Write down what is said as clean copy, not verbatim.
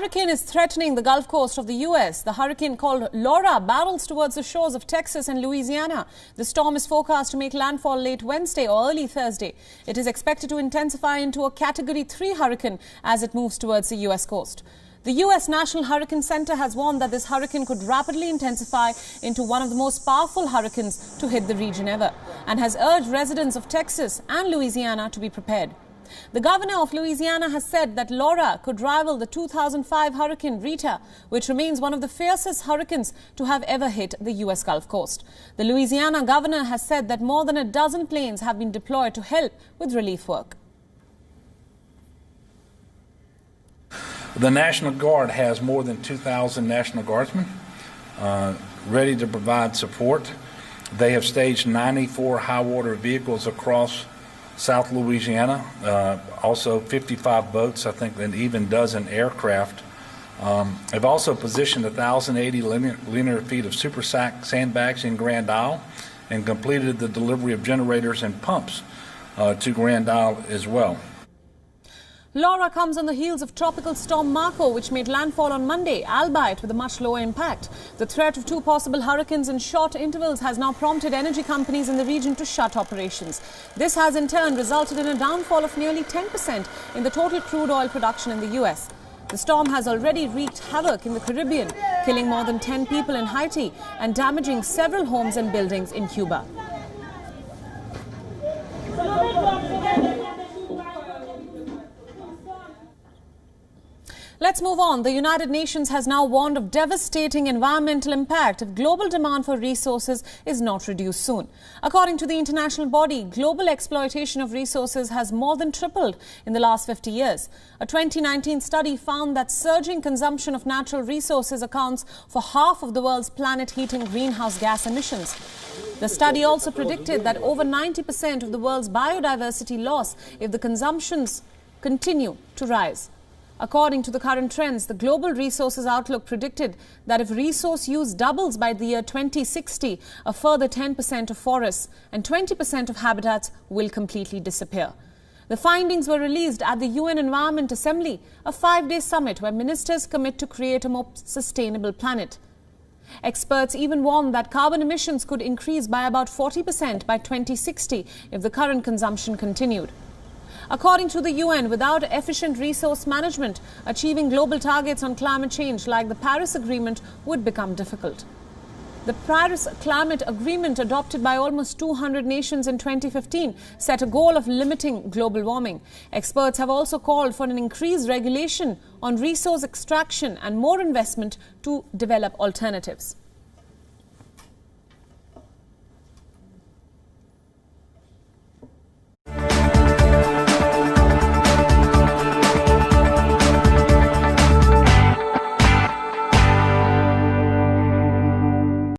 hurricane is threatening the Gulf Coast of the U.S. The hurricane called Laura barrels towards the shores of Texas and Louisiana. The storm is forecast to make landfall late Wednesday or early Thursday. It is expected to intensify into a Category 3 hurricane as it moves towards the U.S. coast. The U.S. National Hurricane Center has warned that this hurricane could rapidly intensify into one of the most powerful hurricanes to hit the region ever, and has urged residents of Texas and Louisiana to be prepared. The governor of Louisiana has said that Laura could rival the 2005 Hurricane Rita, which remains one of the fiercest hurricanes to have ever hit the U.S. Gulf Coast. The Louisiana governor has said that more than a dozen planes have been deployed to help with relief work. The National Guard has more than 2,000 National Guardsmen ready to provide support. They have staged 94 high-water vehicles across South Louisiana, also 55 boats, I think, and even a dozen aircraft. They've also positioned 1,080 linear feet of super sandbags in Grand Isle and completed the delivery of generators and pumps to Grand Isle as well. Laura comes on the heels of Tropical Storm Marco, which made landfall on Monday, albeit with a much lower impact. The threat of two possible hurricanes in short intervals has now prompted energy companies in the region to shut operations. This has in turn resulted in a downfall of nearly 10% in the total crude oil production in the U.S. The storm has already wreaked havoc in the Caribbean, killing more than 10 people in Haiti and damaging several homes and buildings in Cuba. Let's move on. The United Nations has now warned of devastating environmental impact if global demand for resources is not reduced soon. According to the international body, global exploitation of resources has more than tripled in the last 50 years. A 2019 study found that surging consumption of natural resources accounts for half of the world's planet-heating greenhouse gas emissions. The study also predicted that over 90% of the world's biodiversity loss if the consumptions continue to rise. According to the current trends, the Global Resources Outlook predicted that if resource use doubles by the year 2060, a further 10% of forests and 20% of habitats will completely disappear. The findings were released at the UN Environment Assembly, a 5-day summit where ministers commit to create a more sustainable planet. Experts even warn that carbon emissions could increase by about 40% by 2060 if the current consumption continued. According to the UN, without efficient resource management, achieving global targets on climate change like the Paris Agreement would become difficult. The Paris Climate Agreement, adopted by almost 200 nations in 2015, set a goal of limiting global warming. Experts have also called for an increased regulation on resource extraction and more investment to develop alternatives.